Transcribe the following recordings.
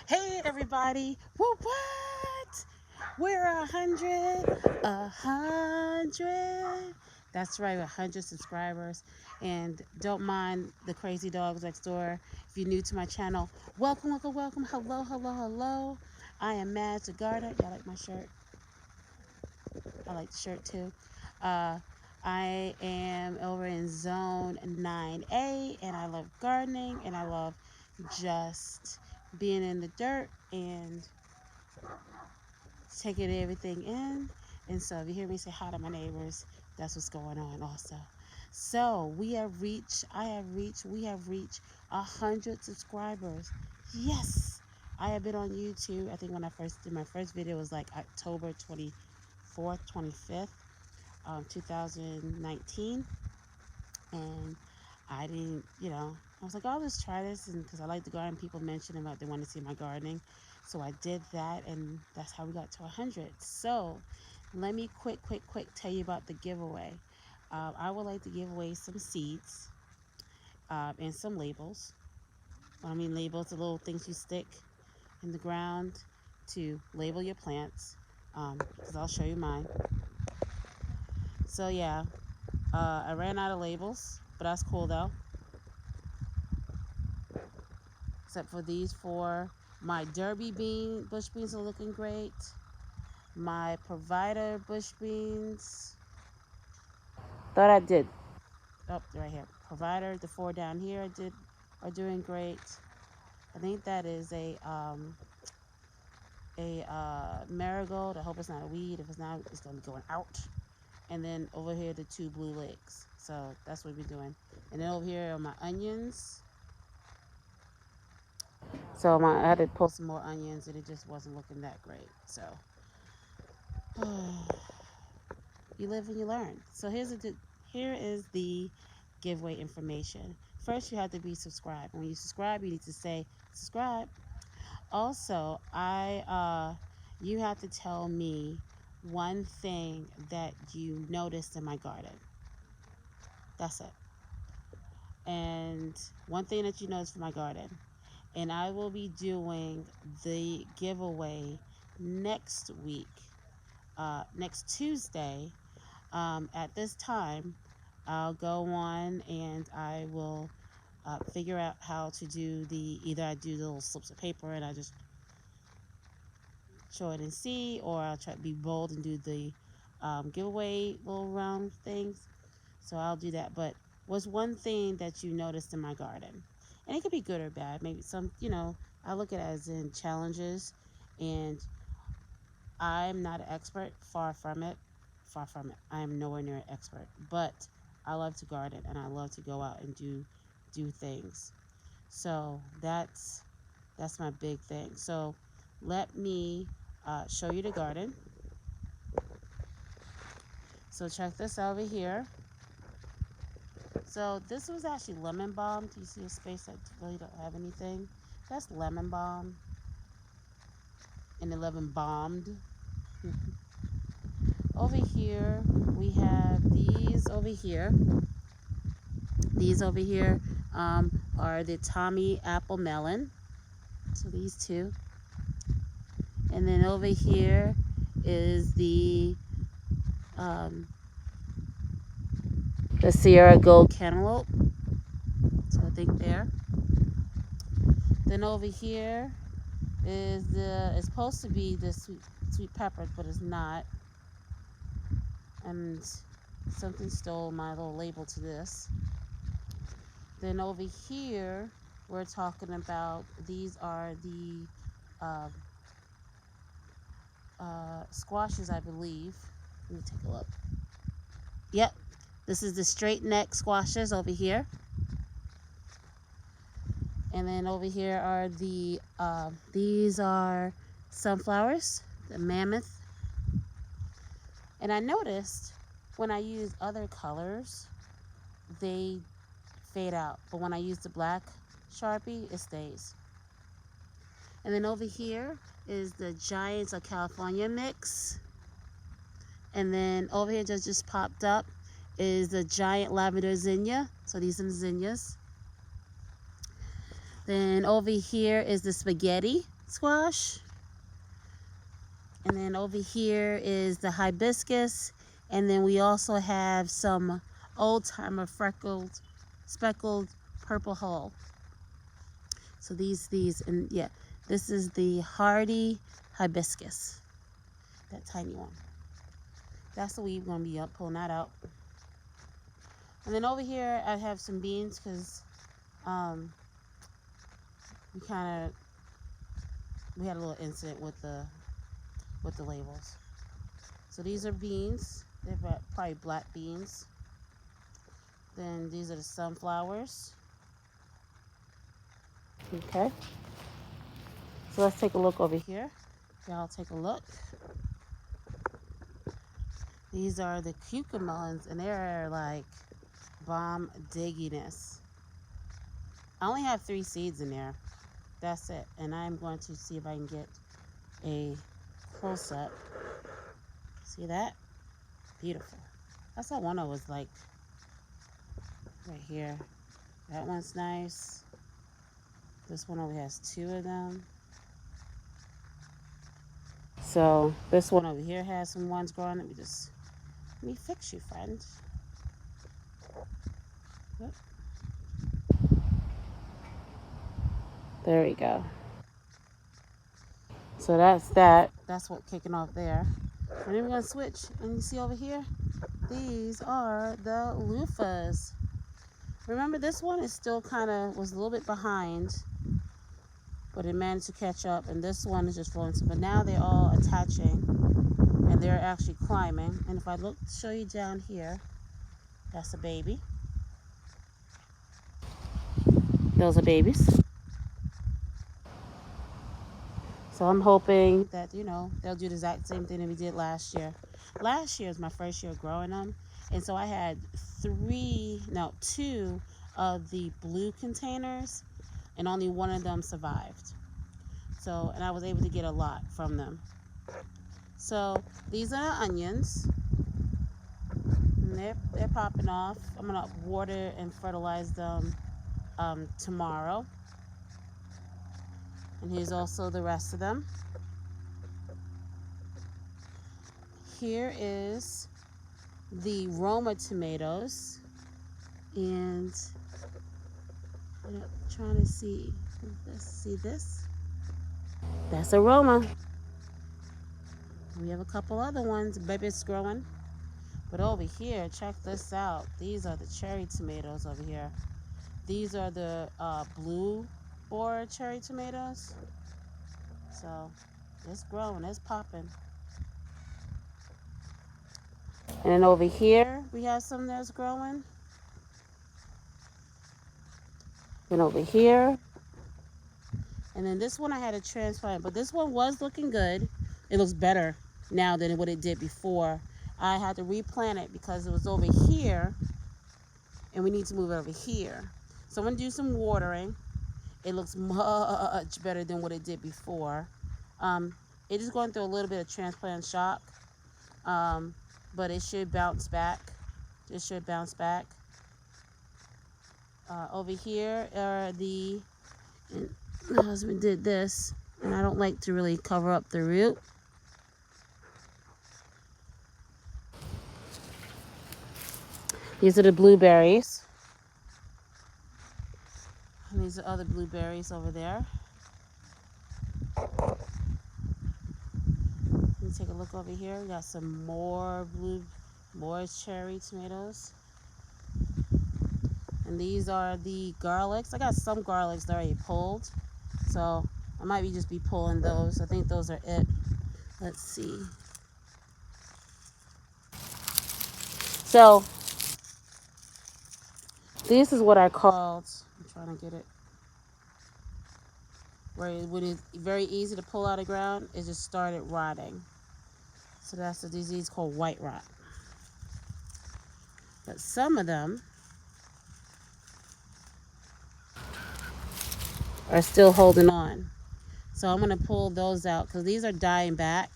Hey everybody, what? We're 100. That's right, 100 subscribers. And don't mind the crazy dogs next door. If you're new to my channel, welcome, welcome, welcome. Hello, hello, hello. I am Madge the Gardener. Y'all like my shirt? I like the shirt too. Uh, I am over in zone 9A and I love gardening and I love just being in the dirt and taking everything in. And so if you hear me say hi to my neighbors, that's what's going on also. So we have reached 100 subscribers. Yes, I have been on YouTube. I think when I first did my first video was like October 24th, 25th, 2019. And I didn't, I was like, oh, I'll just try this. And because I like the garden, people mentioned about they want to see my gardening. So I did that, and that's how we got to 100. So let me quick tell you about the giveaway. I would like to give away some seeds and some labels. When I mean labels, the little things you stick in the ground to label your plants, because I'll show you mine. So yeah, I ran out of labels, but that's cool though. Except for these four. My Derby bush beans are looking great. My Provider bush beans. Thought I did. Oh, right here. Provider, the four down here are doing great. I think that is a marigold. I hope it's not a weed. If it's not, it's gonna be going out. And then over here, the two blue legs. So that's what we're doing. And then over here are my onions. So I had to pull some more onions, and it just wasn't looking that great. So you live and you learn. So here is the giveaway information. First, you have to be subscribed. When you subscribe, you need to say subscribe. Also, you have to tell me one thing that you noticed in my garden. That's it. And one thing that you noticed in my garden. And I will be doing the giveaway next week, next Tuesday. At this time, I'll go on and I will figure out how to do either I do the little slips of paper and I just show it and see, or I'll try to be bold and do the giveaway little round things. So I'll do that. But what's one thing that you noticed in my garden? And it could be good or bad. Maybe some, I look at it as in challenges. And I'm not an expert, far from it. Far from it. I am nowhere near an expert. But I love to garden and I love to go out and do things. So that's my big thing. So let me show you the garden. So check this over here. So this was actually lemon balm. Do you see a space that really don't have anything? That's lemon balm. And the lemon bombed. Over here, we have these over here. These over here are the Tommy Apple Melon. So these two. And then over here is the Sierra Gold Cantaloupe. So I think there. Then over here is it's supposed to be the sweet peppers, but it's not. And something stole my little label to this. Then over here, we're talking about, these are the squashes, I believe. Let me take a look. Yep, this is the straight neck squashes over here. And then over here are these are sunflowers, the mammoth. And I noticed when I use other colors, they fade out. But when I use the black Sharpie, it stays. And then over here is the Giants of California mix. And then over here just popped up is the giant lavender zinnia. So these are the zinnias. Then over here is the spaghetti. squash. And then over here is the hibiscus. And then we also have some old-timer speckled purple hull. So these, and yeah, this is the hardy hibiscus, that tiny one. That's the weed we're gonna be pulling that out. And then over here, I have some beans because we had a little incident with the labels. So these are beans. They're probably black beans. Then these are the sunflowers. Okay. So let's take a look over here. Y'all take a look. These are the cucamelons, and they're like bomb digginess. I only have 3 seeds in there. That's it. And I'm going to see if I can get a close-up. See that? Beautiful. I saw one that was like right here. That one's nice. This one only has 2 of them. So this one over here has some ones growing. Let me fix you, friend. Yep. There we go. So that's that. That's what kicking off there. And then we're gonna switch. And you see over here, these are the loofahs. Remember, this one is still was a little bit behind, but it managed to catch up. And this one is just flowing. But now they're all attaching, and they're actually climbing. And if I show you down here, that's a baby. Those are babies. So I'm hoping that, they'll do the exact same thing that we did last year. Last year was my first year growing them. And so I had 2 of the blue containers, and only one of them survived. So, and I was able to get a lot from them. So these are the onions. And they're popping off. I'm gonna water and fertilize them tomorrow. And here's also the rest of them. Here is the Roma tomatoes. And I'm trying to see. Let's see this. That's a Roma. We have a couple other ones. Baby's growing. But over here, check this out. These are the cherry tomatoes over here. These are the blue or cherry tomatoes. So it's growing, it's popping. And then over here we have some that's growing. Then over here, and then this one I had to transplant, but this one was looking good. It looks better now than what it did before. I had to replant it because it was over here, and we need to move it over here. So I'm gonna do some watering. It looks much better than what it did before. It is going through a little bit of transplant shock, but it should bounce back. It should bounce back. Over here are my husband did this, and I don't like to really cover up the root. These are the blueberries. And these are other blueberries over there. Let me take a look over here. We got some more cherry tomatoes. And these are the garlics. I got some garlics that are already pulled, so I might just be pulling those. I think those are it. Let's see. So this is what I called, I'm trying to get it, when it's very easy to pull out of the ground, it just started rotting. So that's a disease called white rot. But some of them are still holding on. So I'm gonna pull those out because these are dying back.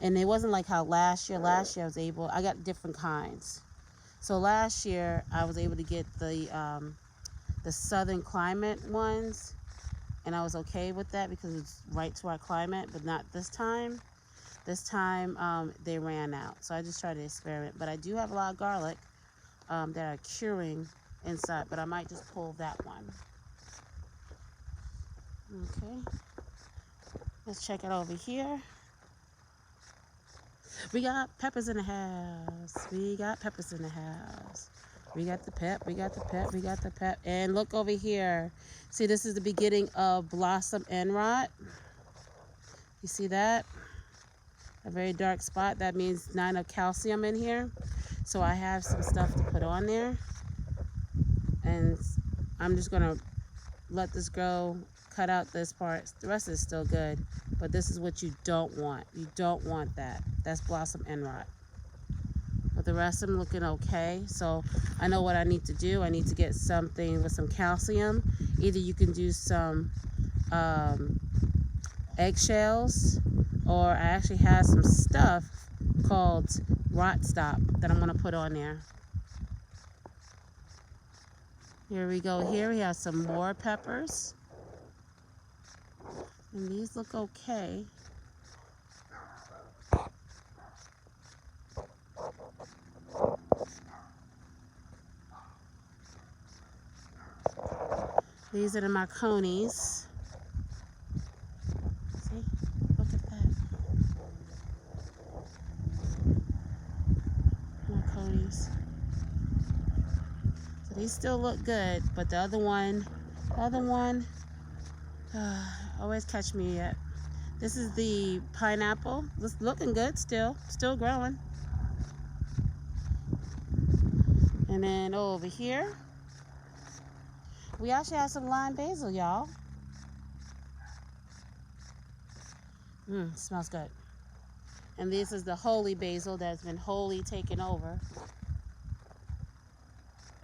And it wasn't like how last year I got different kinds. So last year I was able to get the southern climate ones, and I was okay with that because it's right to our climate, but not this time. This time they ran out, so I just tried to experiment. But I do have a lot of garlic that are curing inside, but I might just pull that one. Okay, let's check it over here. We got peppers in the house. We got peppers in the house. We got the pep, we got the pep, we got the pep. And look over here. See, this is the beginning of blossom end rot. You see that? A very dark spot. That means not enough calcium in here. So I have some stuff to put on there. And I'm just going to let this grow, cut out this part. The rest is still good. But this is what you don't want. You don't want that. That's blossom end rot. But the rest I'm looking okay. So I know what I need to do. I need to get something with some calcium. Either you can do some eggshells, or I actually have some stuff called Rot Stop that I'm going to put on there. Here we go. Here we have some more peppers. And these look okay. These are the Marconis. See? Look at that. Marconis. So these still look good, but the other one always catch me at. This is the pineapple. It's looking good still growing. And then over here, we actually have some lime basil, y'all. Smells good. And this is the holy basil that's been wholly taken over.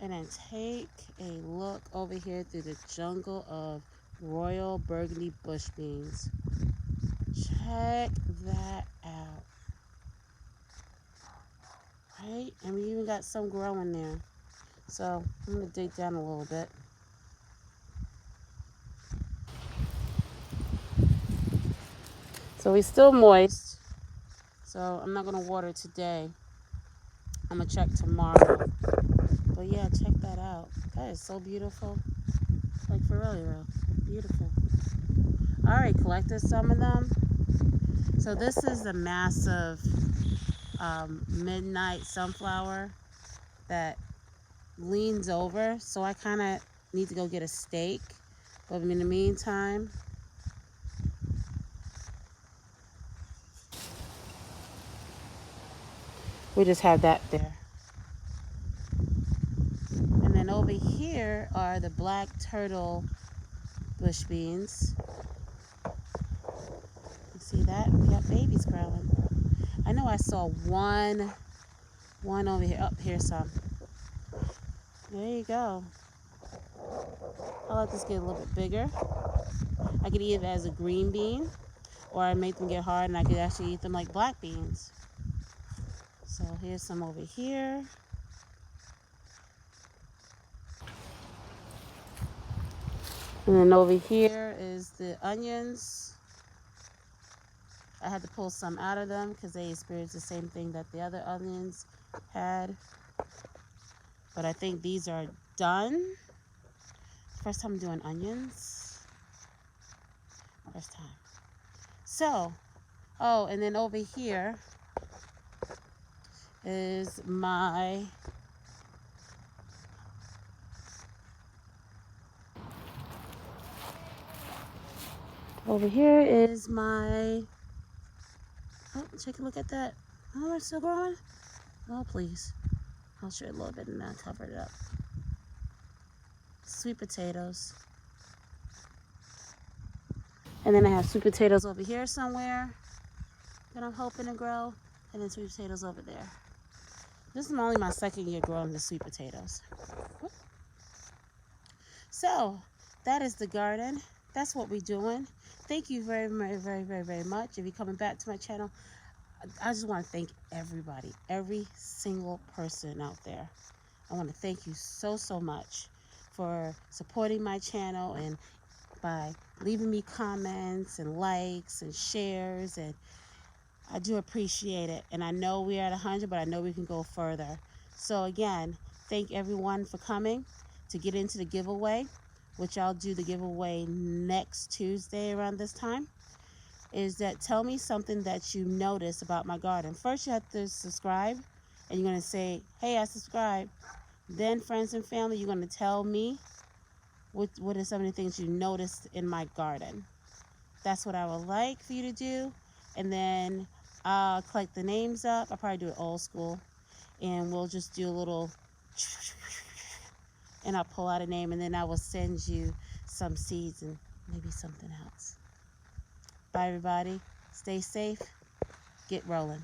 And then take a look over here through the jungle of royal burgundy bush beans. Check that out. Right? And we even got some growing there. So I'm going to dig down a little bit. So we're still moist. So I'm not going to water today. I'm going to check tomorrow. But yeah, check that out. That is so beautiful. Like for real. Beautiful. Alright, collected some of them. So this is a massive midnight sunflower that leans over. So I kind of need to go get a stake. But in the meantime, we just have that there. And then over here are the black turtle bush beans. You see that? We got babies growing. I know I saw one over here. Up here some. There you go. I'll let this get a little bit bigger. I could eat it as a green bean, or I make them get hard and I could actually eat them like black beans. So here's some over here. And then over here is the onions. I had to pull some out of them because they experienced the same thing that the other onions had. But I think these are done. First time doing onions. First time. So, oh, and then over here is my oh, take a look at that. Oh, it's still growing. Oh, please. I'll show you a little bit and then cover it up. Sweet potatoes. And then I have sweet potatoes over here somewhere that I'm hoping to grow. And then sweet potatoes over there. This is only my second year growing the sweet potatoes. So, that is the garden. That's what we're doing. Thank you very, very, very, very, very much. If you're coming back to my channel, I just want to thank everybody, every single person out there. I want to thank you so, so much for supporting my channel and by leaving me comments and likes and shares, and I do appreciate it. And I know we're at 100, but I know we can go further. So again, thank everyone for coming to get into the giveaway, which I'll do the giveaway next Tuesday around this time. Is that tell me something that you notice about my garden. First, you have to subscribe, and you're going to say, hey, I subscribe. Then, friends and family, you're going to tell me what are some of the things you noticed in my garden. That's what I would like for you to do. And then I'll collect the names up. I'll probably do it old school. And we'll just do a little, and I'll pull out a name, and then I will send you some seeds and maybe something else. Bye, everybody. Stay safe. Get rolling.